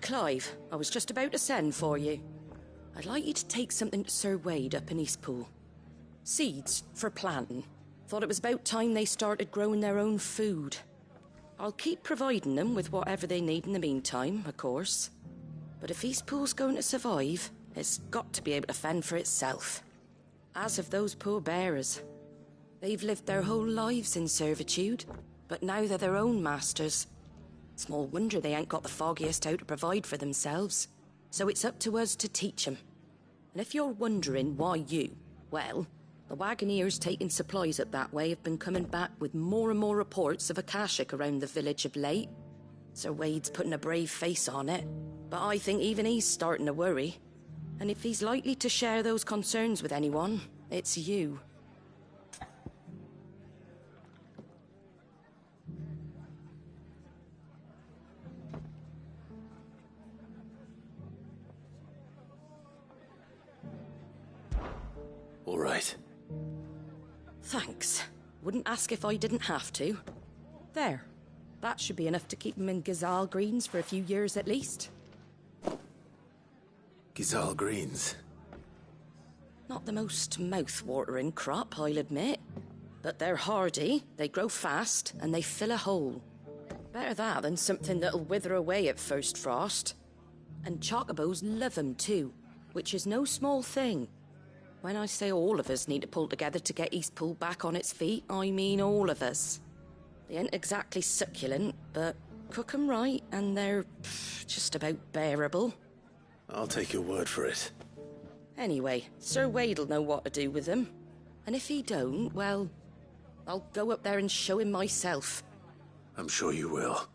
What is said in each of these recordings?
Clive, I was just about to send for you. I'd like you to take something to Sir Wade up in Eastpool. Seeds for planting. Thought it was about time they started growing their own food. I'll keep providing them with whatever they need in the meantime, of course. But if Eastpool's going to survive, it's got to be able to fend for itself. As of those poor bearers. They've lived their whole lives in servitude, but now they're their own masters. Small wonder they ain't got the foggiest how to provide for themselves. So it's up to us to teach them. And if you're wondering why you, well, the Wagoneers taking supplies up that way have been coming back with more and more reports of Akashic around the village of late. Sir Wade's putting a brave face on it, but I think even he's starting to worry. And if he's likely to share those concerns with anyone, it's you. All right. Thanks. Wouldn't ask if I didn't have to. There. That should be enough to keep him in Gysahl Greens for a few years at least. Gysahl Greens? Not the most mouth-watering crop, I'll admit. But they're hardy, they grow fast, and they fill a hole. Better that than something that'll wither away at first frost. And chocobos love 'em too, which is no small thing. When I say all of us need to pull together to get Eastpool back on its feet, I mean all of us. They ain't exactly succulent, but cook 'em right and they're just about bearable. I'll take your word for it. Anyway, Sir Wade'll know what to do with them. And if he don't, well, I'll go up there and show him myself. I'm sure you will.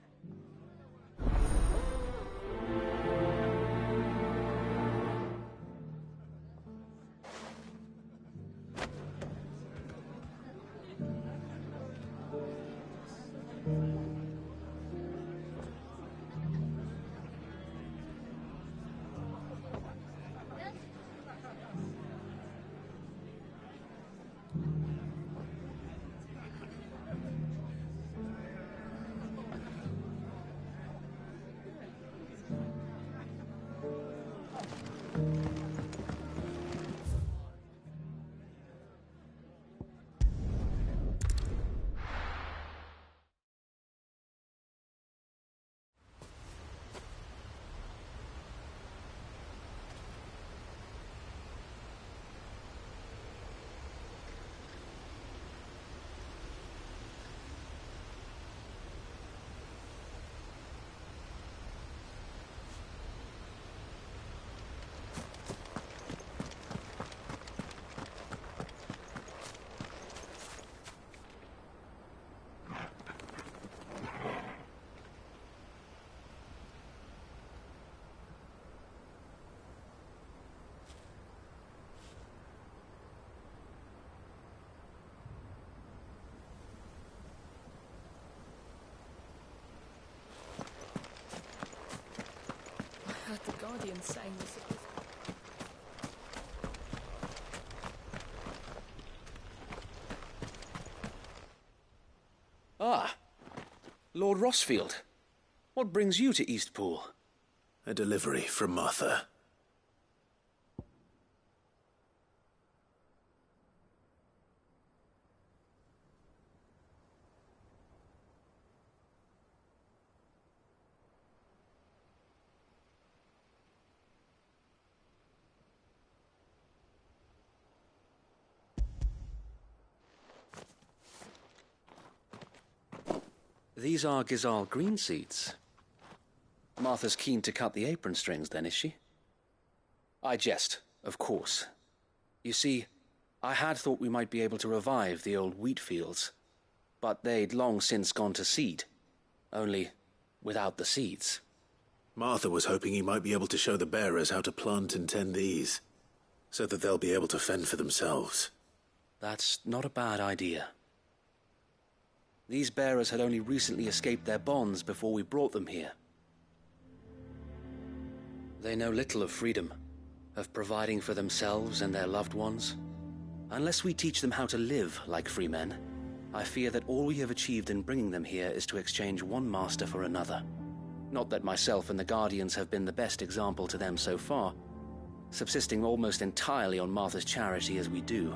I heard the Guardian saying this. Ah, Lord Rossfield. What brings you to Eastpool? A delivery from Martha. These are Gysahl green seeds. Martha's keen to cut the apron strings then, is she? I jest, of course. You see, I had thought we might be able to revive the old wheat fields, but they'd long since gone to seed, only without the seeds. Martha was hoping he might be able to show the bearers how to plant and tend these, so that they'll be able to fend for themselves. That's not a bad idea. These bearers had only recently escaped their bonds before we brought them here. They know little of freedom, of providing for themselves and their loved ones. Unless we teach them how to live like free men, I fear that all we have achieved in bringing them here is to exchange one master for another. Not that myself and the Guardians have been the best example to them so far, subsisting almost entirely on Martha's charity as we do.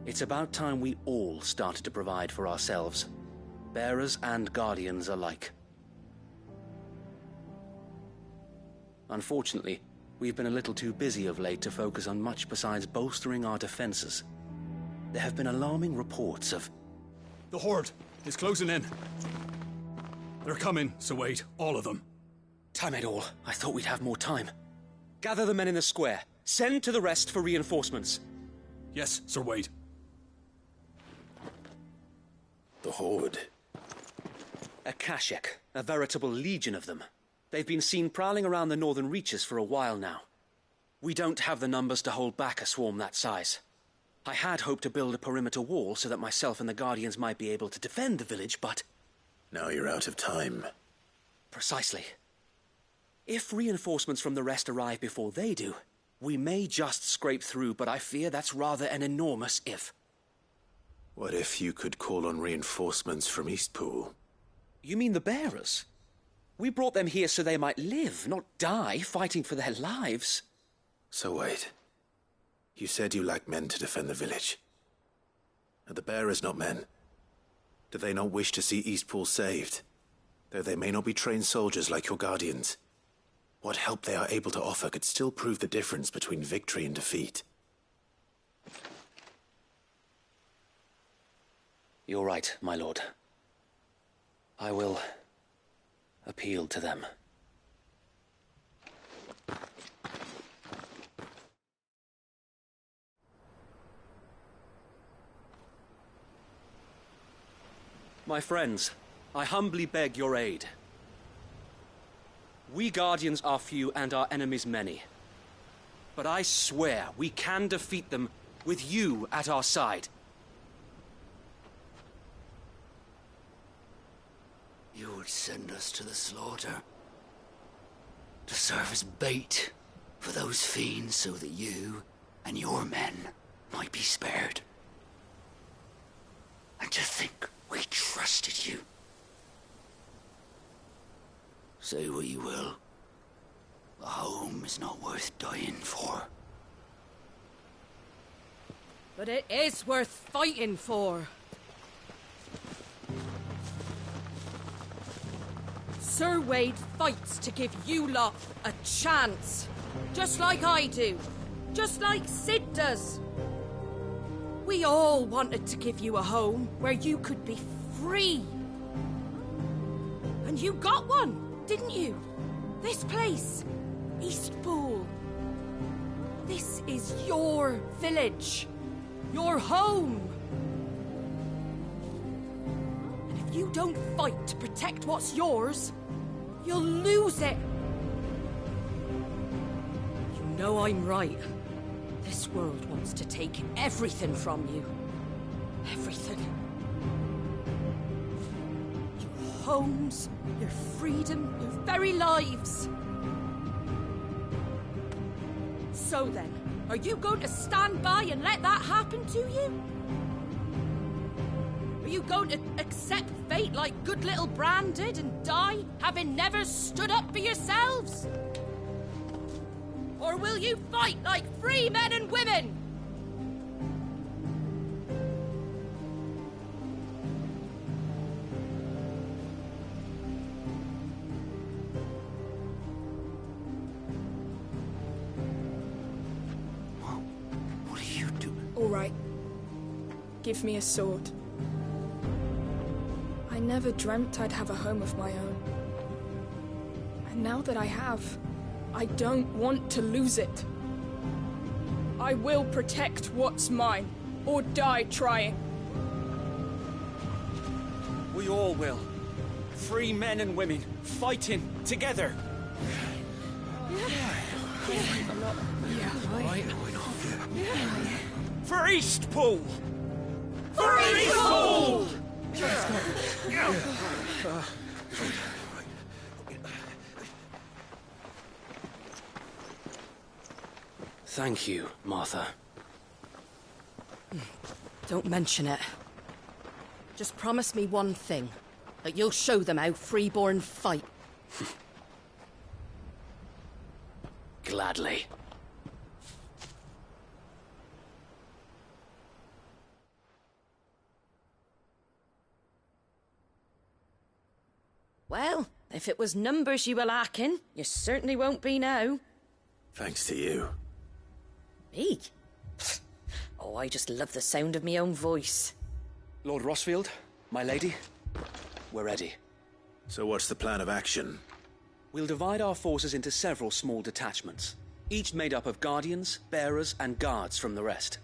It's about time we all started to provide for ourselves, bearers and Guardians alike. Unfortunately, we've been a little too busy of late to focus on much besides bolstering our defenses. There have been alarming reports of... The Horde is closing in. They're coming, Sir Wade, all of them. Time it all. I thought we'd have more time. Gather the men in the square. Send to the rest for reinforcements. Yes, Sir Wade. The Horde. A Kashek, a veritable legion of them. They've been seen prowling around the northern reaches for a while now. We don't have the numbers to hold back a swarm that size. I had hoped to build a perimeter wall so that myself and the Guardians might be able to defend the village, but... Now you're out of time. Precisely. If reinforcements from the rest arrive before they do, we may just scrape through, but I fear that's rather an enormous if. What if you could call on reinforcements from Eastpool? You mean the bearers? We brought them here so they might live, not die, fighting for their lives. So wait. You said you lack men to defend the village. Are the bearers not men? Do they not wish to see Eastpool saved? Though they may not be trained soldiers like your Guardians, what help they are able to offer could still prove the difference between victory and defeat. You're right, my lord. I will appeal to them. My friends, I humbly beg your aid. We Guardians are few and our enemies many. But I swear we can defeat them with you at our side. You would send us to the slaughter, to serve as bait for those fiends so that you and your men might be spared. And to think we trusted you. Say what you will, a home is not worth dying for. But it is worth fighting for. Sir Wade fights to give you lot a chance. Just like I do. Just like Sid does. We all wanted to give you a home where you could be free. And you got one, didn't you? This place, Eastpool. This is your village. Your home. And if you don't fight to protect what's yours, you'll lose it. You know I'm right. This world wants to take everything from you. Everything. Your homes, your freedom, your very lives. So then, are you going to stand by and let that happen to you? Are you going to accept fate like good little Bran did and die, having never stood up for yourselves? Or will you fight like free men and women? What are you doing? All right. Give me a sword. I never dreamt I'd have a home of my own. And now that I have, I don't want to lose it. I will protect what's mine, or die trying. We all will. Free men and women, fighting together. For Eastpool! For Eastpool! Thank you, Martha. Don't mention it. Just promise me one thing. That you'll show them how freeborn fight. gladly. Well, if it was numbers you were lacking, you certainly won't be now. Thanks to you. Me? Oh, I just love the sound of my own voice. Lord Rosfield, my lady, we're ready. So what's the plan of action? We'll divide our forces into several small detachments, each made up of guardians, bearers, and guards from the rest.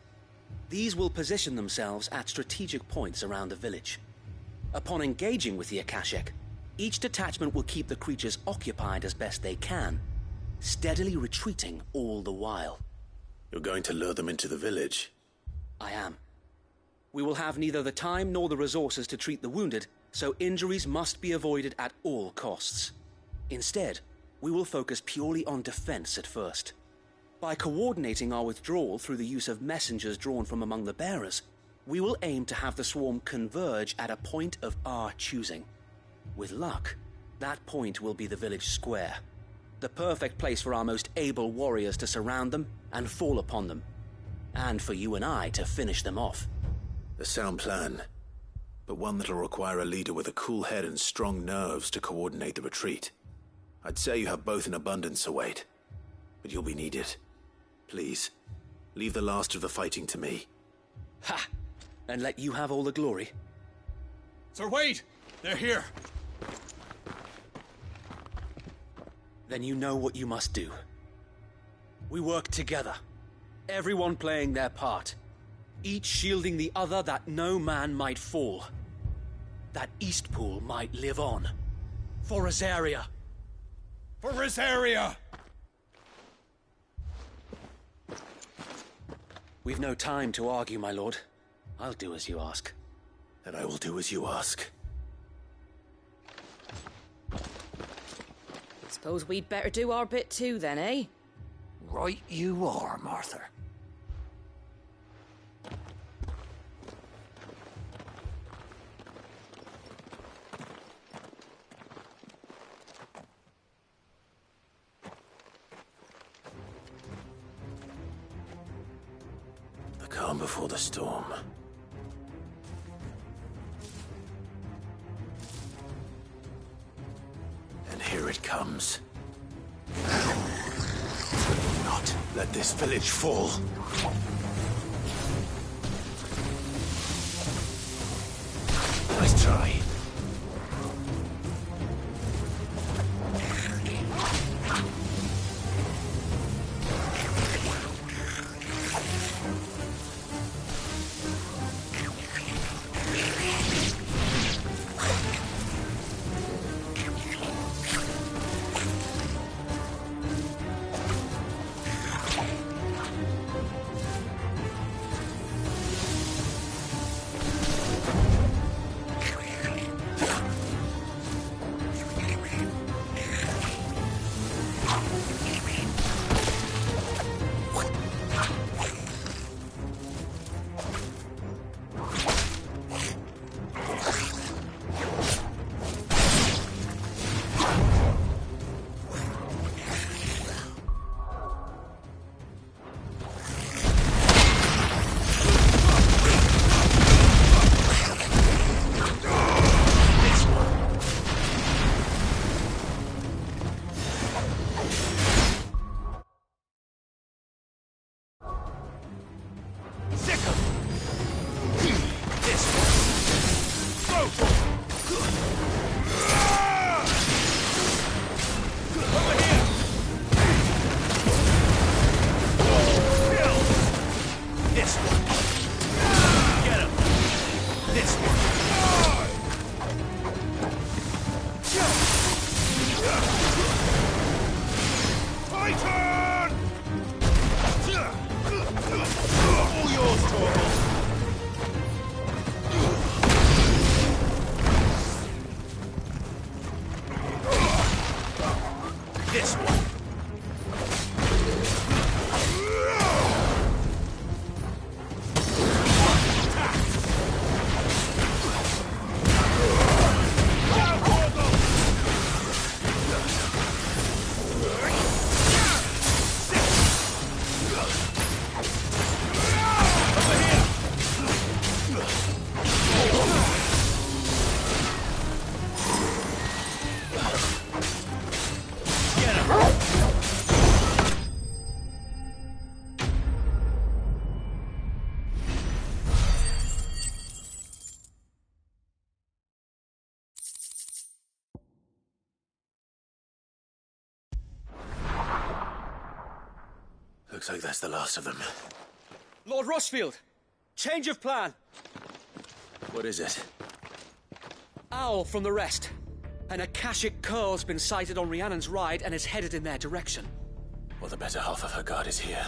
These will position themselves at strategic points around the village. Upon engaging with the Akashik, each detachment will keep the creatures occupied as best they can, steadily retreating all the while. You're going to lure them into the village? I am. We will have neither the time nor the resources to treat the wounded, so injuries must be avoided at all costs. Instead, we will focus purely on defense at first. By coordinating our withdrawal through the use of messengers drawn from among the bearers, we will aim to have the swarm converge at a point of our choosing. With luck, that point will be the village square, the perfect place for our most able warriors to surround them and fall upon them, and for you and I to finish them off. A sound plan, but one that'll require a leader with a cool head and strong nerves to coordinate the retreat. I'd say you have both in abundance, Sir Wade, but you'll be needed. Please, leave the last of the fighting to me. Ha! And let you have all the glory. Sir Wade! They're here! Then you know what you must do. We work together, everyone playing their part, each shielding the other that no man might fall, that Eastpool might live on. For Rosaria! For Rosaria! We've no time to argue, my lord. I'll do as you ask. And I will do as you ask. Suppose we'd better do our bit too then, eh? Right you are, Martha. The calm before the storm. And here it comes. Not let this village fall. Nice try. Looks like that's the last of them. Lord Rushfield! Change of plan! What is it? Owl from the rest. An Akashic Curl's been sighted on Rhiannon's ride and is headed in their direction. Well, the better half of her guard is here.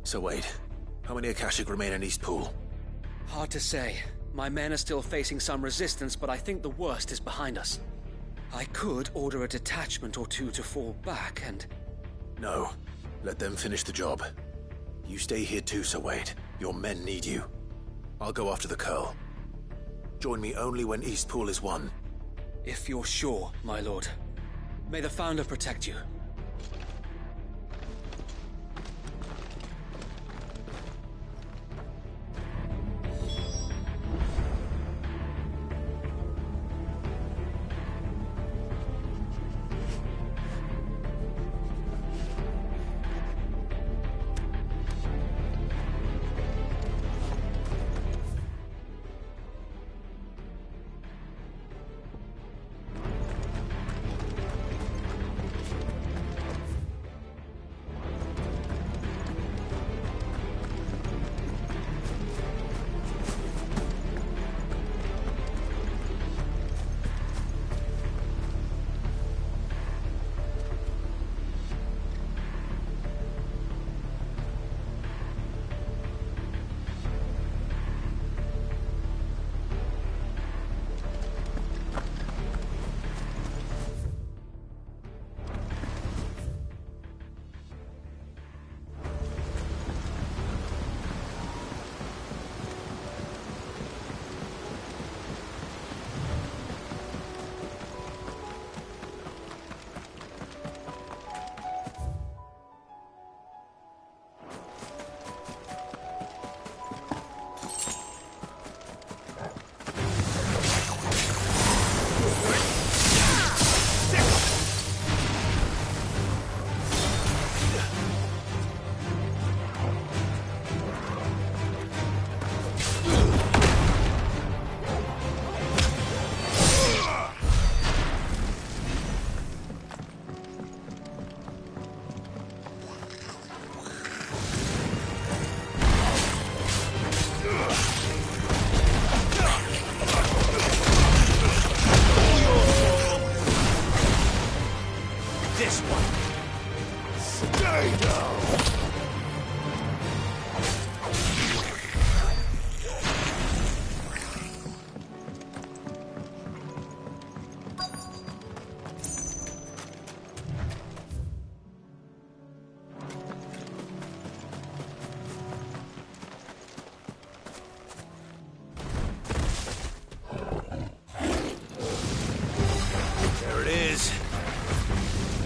So wait, how many Akashic remain in Eastpool? Hard to say. My men are still facing some resistance, but I think the worst is behind us. I could order a detachment or two to fall back and... No. Let them finish the job. You stay here too, Sir Wade. Your men need you. I'll go after the Curl. Join me only when Eastpool is won. If you're sure, my lord. May the Founder protect you.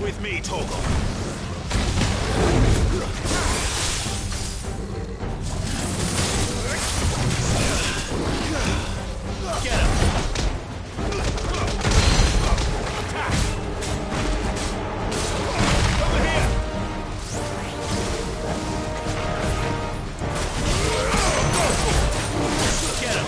With me, Torgal. Get him! Over here! Get him!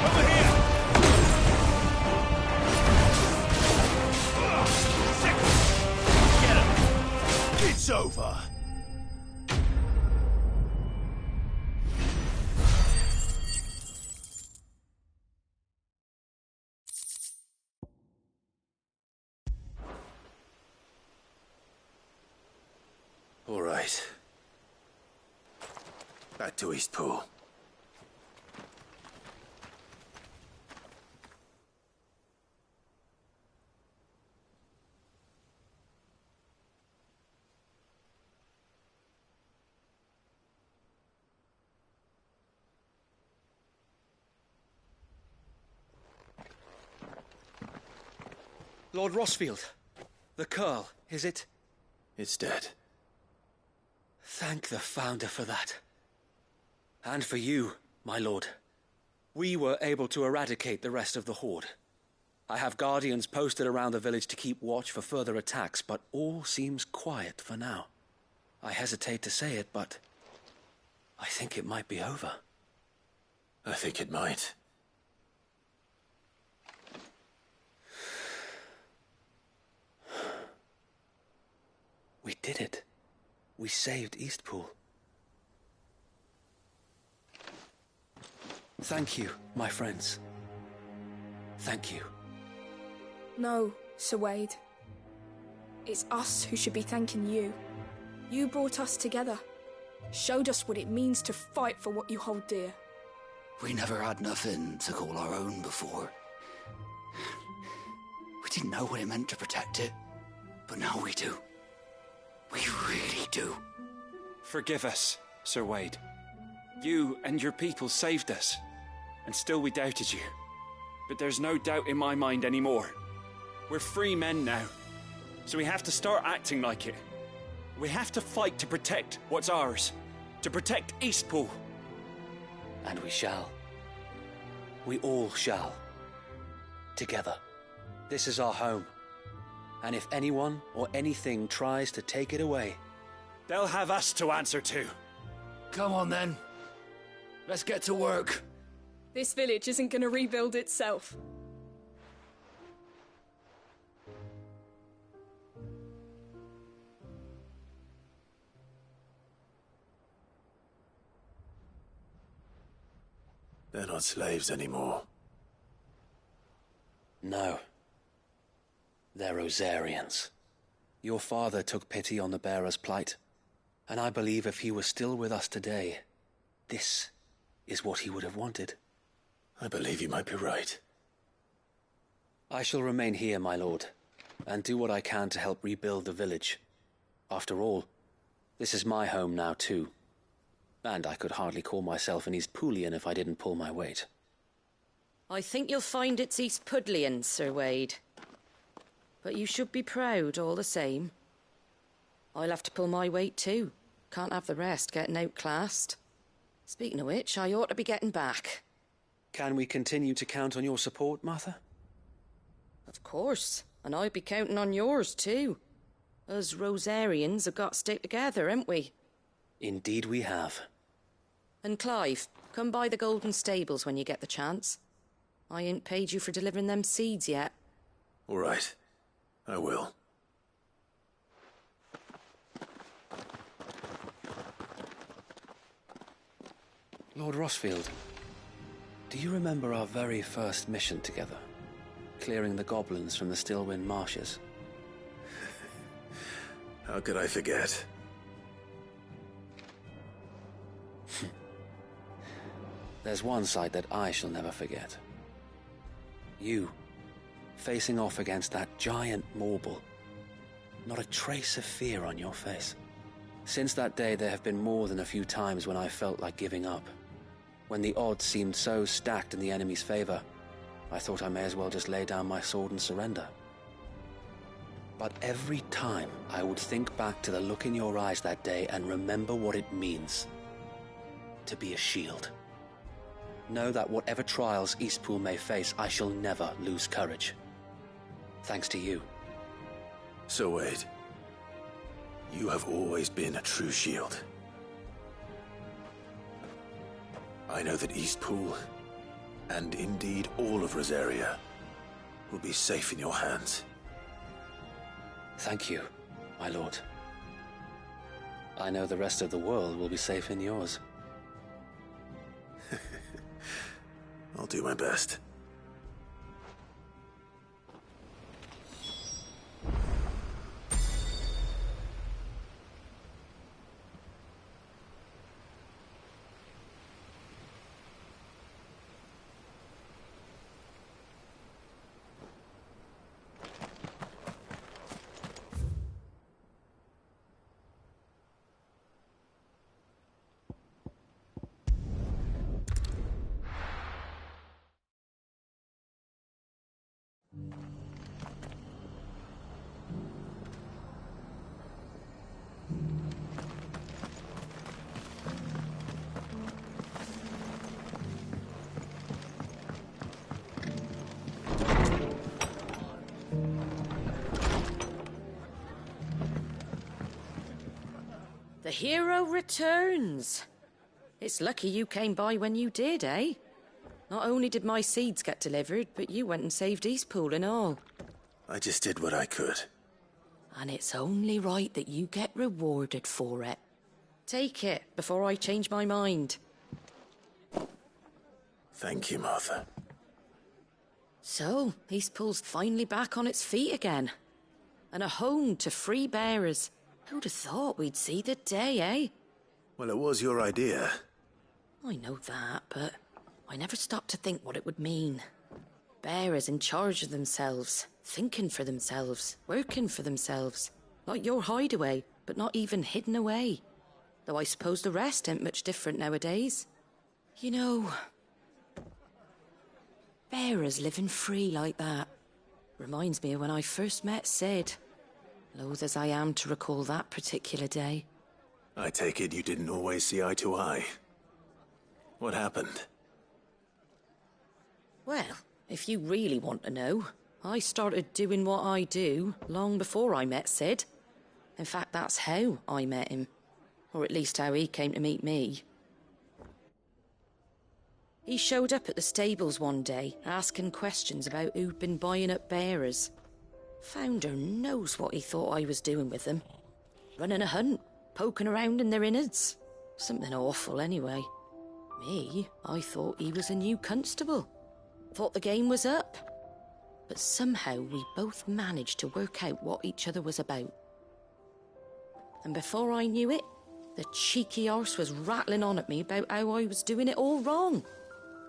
Over here! Get him! It's over! All right. Back to Eastpool. Lord Rosfield, the Curl, is it? It's dead. Thank the Founder for that. And for you, my lord. We were able to eradicate the rest of the Horde. I have guardians posted around the village to keep watch for further attacks, but all seems quiet for now. I hesitate to say it, but I think it might be over. I think it might. We did it. We saved Eastpool. Thank you, my friends. Thank you. No, Sir Wade. It's us who should be thanking you. You brought us together. Showed us what it means to fight for what you hold dear. We never had nothing to call our own before. We didn't know what it meant to protect it, but now we do. We really do. Forgive us, Sir Wade. You and your people saved us, and still we doubted you. But there's no doubt in my mind anymore. We're free men now, so we have to start acting like it. We have to fight to protect what's ours, to protect Eastpool. And we shall. We all shall. Together. This is our home. And if anyone or anything tries to take it away, they'll have us to answer to. Come on then. Let's get to work. This village isn't gonna rebuild itself. They're not slaves anymore. No. They're Rosarians. Your father took pity on the bearer's plight, and I believe if he was still with us today, this is what he would have wanted. I believe you might be right. I shall remain here, my lord, and do what I can to help rebuild the village. After all, this is my home now too, and I could hardly call myself an Eastpoolian if I didn't pull my weight. I think you'll find it's Eastpudlian, Sir Wade. But you should be proud all the same. I'll have to pull my weight too. Can't have the rest getting outclassed. Speaking of which, I ought to be getting back. Can we continue to count on your support, Martha? Of course, and I'll be counting on yours too. Us Rosarians have got to stick together, haven't we? Indeed we have. And Clive, come by the Golden Stables when you get the chance. I ain't paid you for delivering them seeds yet. All right. I will. Lord Rosfield, do you remember our very first mission together? Clearing the goblins from the Stillwind Marshes? How could I forget? There's one sight that I shall never forget. You, facing off against that giant Morble. Not a trace of fear on your face. Since that day, there have been more than a few times when I felt like giving up. When the odds seemed so stacked in the enemy's favor, I thought I may as well just lay down my sword and surrender. But every time, I would think back to the look in your eyes that day and remember what it means to be a shield. Know that whatever trials Eastpool may face, I shall never lose courage. Thanks to you. So Wade, you have always been a true shield. I know that Eastpool, and indeed all of Rosaria, will be safe in your hands. Thank you, my lord. I know the rest of the world will be safe in yours. I'll do my best. The hero returns. It's lucky you came by when you did, eh? Not only did my seeds get delivered, but you went and saved Eastpool and all. I just did what I could. And it's only right that you get rewarded for it. Take it before I change my mind. Thank you, Martha. So, Eastpool's finally back on its feet again. And a home to free bearers. Who'd have thought we'd see the day, eh? Well, it was your idea. I know that, but I never stopped to think what it would mean. Bearers in charge of themselves, thinking for themselves, working for themselves. Like your hideaway, but not even hidden away. Though I suppose the rest ain't much different nowadays. You know, bearers living free like that reminds me of when I first met Sid. Loath as I am to recall that particular day. I take it you didn't always see eye to eye. What happened? Well, if you really want to know, I started doing what I do long before I met Sid. In fact, that's how I met him. Or at least how he came to meet me. He showed up at the stables one day, asking questions about who'd been buying up bearers. Founder knows what he thought I was doing with them. Running a hunt, poking around in their innards. Something awful anyway. Me, I thought he was a new constable. Thought the game was up. But somehow we both managed to work out what each other was about. And before I knew it, the cheeky arse was rattling on at me about how I was doing it all wrong.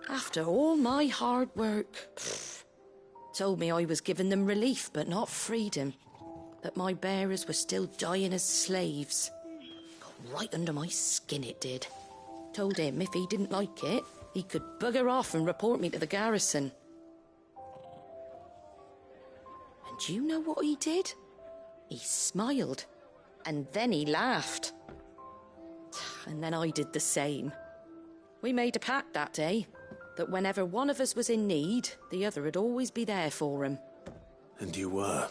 After all my hard work. Told me I was giving them relief, but not freedom. That my bearers were still dying as slaves. Got right under my skin, it did. Told him if he didn't like it, he could bugger off and report me to the garrison. And do you know what he did? He smiled. And then he laughed. And then I did the same. We made a pact that day. That whenever one of us was in need, the other would always be there for him. And you were?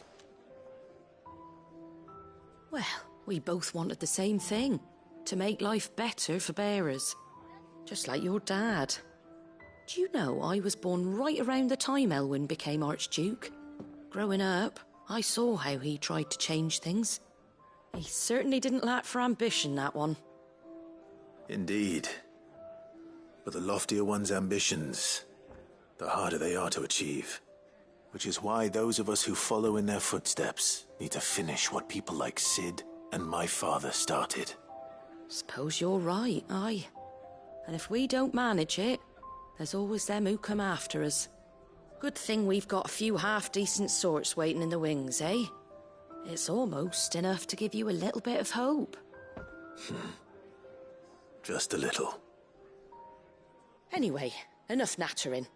Well, we both wanted the same thing. To make life better for bearers. Just like your dad. Do you know I was born right around the time Elwyn became Archduke? Growing up, I saw how he tried to change things. He certainly didn't lack for ambition, that one. Indeed. But the loftier one's ambitions, the harder they are to achieve. Which is why those of us who follow in their footsteps need to finish what people like Sid and my father started. Suppose you're right, aye. And if we don't manage it, there's always them who come after us. Good thing we've got a few half-decent sorts waiting in the wings, eh? It's almost enough to give you a little bit of hope. Just a little. Anyway, enough nattering.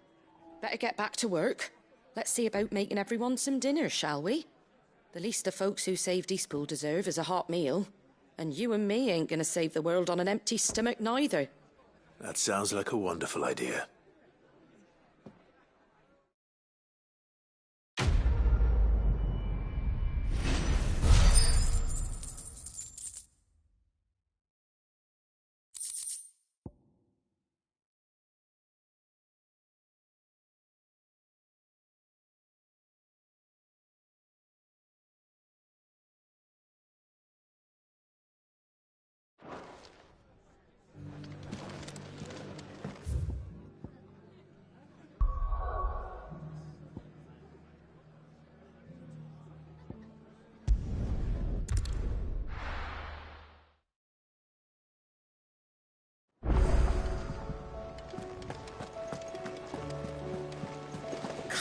Better get back to work. Let's see about making everyone some dinner, shall we? The least the folks who saved Eastpool deserve is a hot meal. And you and me ain't gonna save the world on an empty stomach neither. That sounds like a wonderful idea.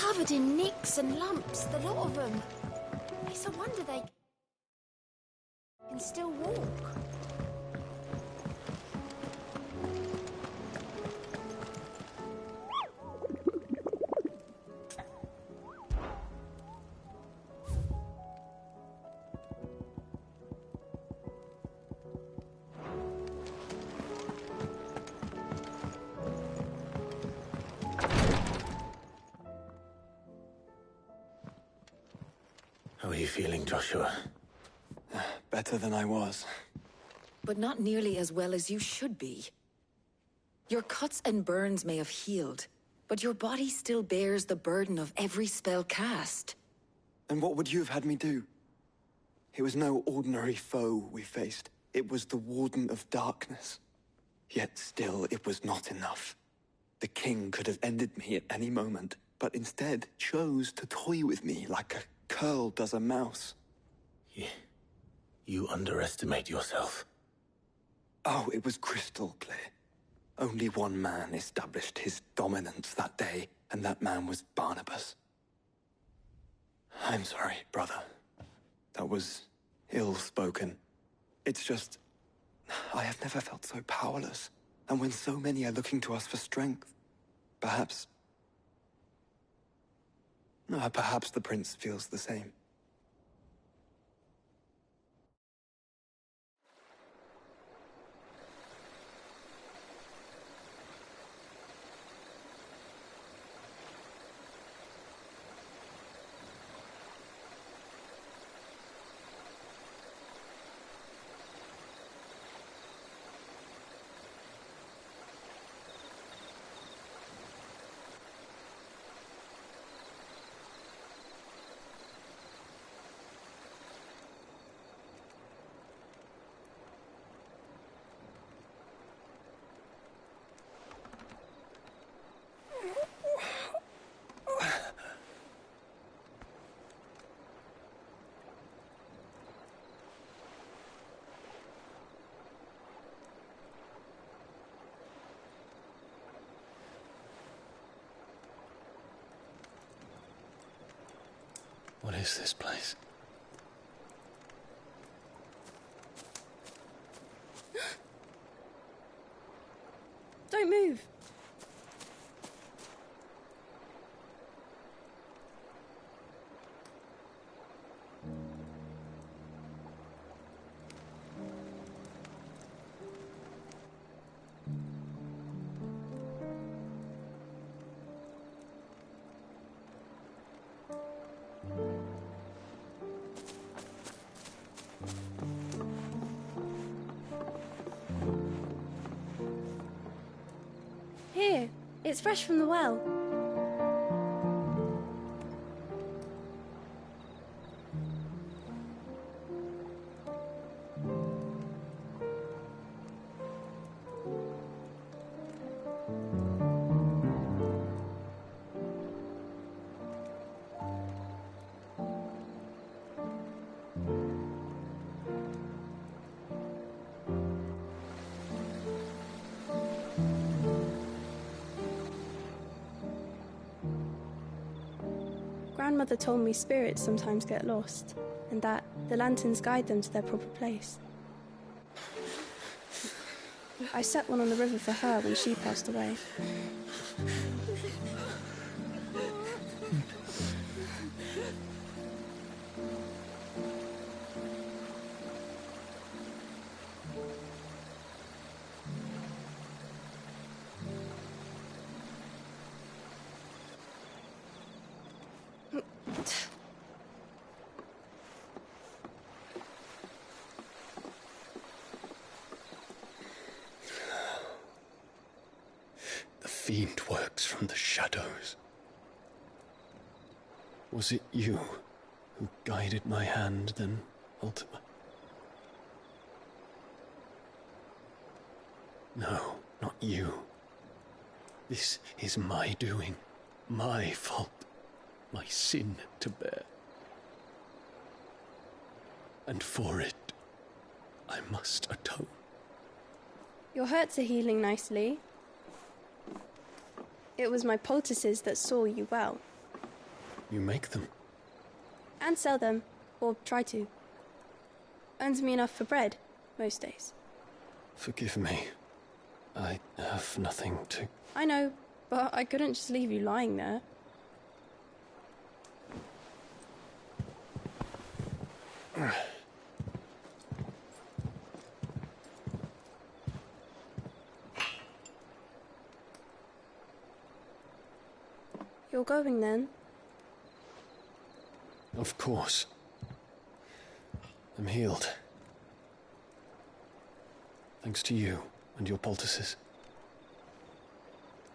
covered in nicks and lumps, the lot of them. It's a wonder they can still walk. How are you feeling, Joshua? Better than I was. But not nearly as well as you should be. Your cuts and burns may have healed, but your body still bears the burden of every spell cast. And what would you have had me do? It was no ordinary foe we faced. It was the Warden of Darkness. Yet still, it was not enough. The king could have ended me at any moment, but instead chose to toy with me like a curl does a mouse. You underestimate yourself. Oh, it was crystal clear. Only one man established his dominance that day, and that man was Barnabas. I'm sorry, brother. That was ill-spoken. It's just, I have never felt so powerless. And when so many are looking to us for strength, perhaps the prince feels the same. What is this place? Don't move. Here, it's fresh from the well. Grandmother told me spirits sometimes get lost, and that the lanterns guide them to their proper place. I set one on the river for her when she passed away. The fiend works from the shadows. Was it you who guided my hand, then, Ultima? No, not you. This is my doing, my fault, my sin to bear. And for it, I must atone. Your hurts are healing nicely. It was my poultices that saw you well. You make them? And sell them, or try to. Earns me enough for bread, most days. Forgive me. I have nothing to... I know, but I couldn't just leave you lying there. You're going then? Of course. I'm healed. Thanks to you and your poultices.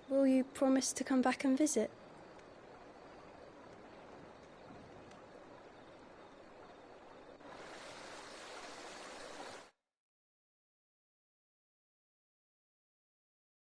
Will you promise to come back and visit?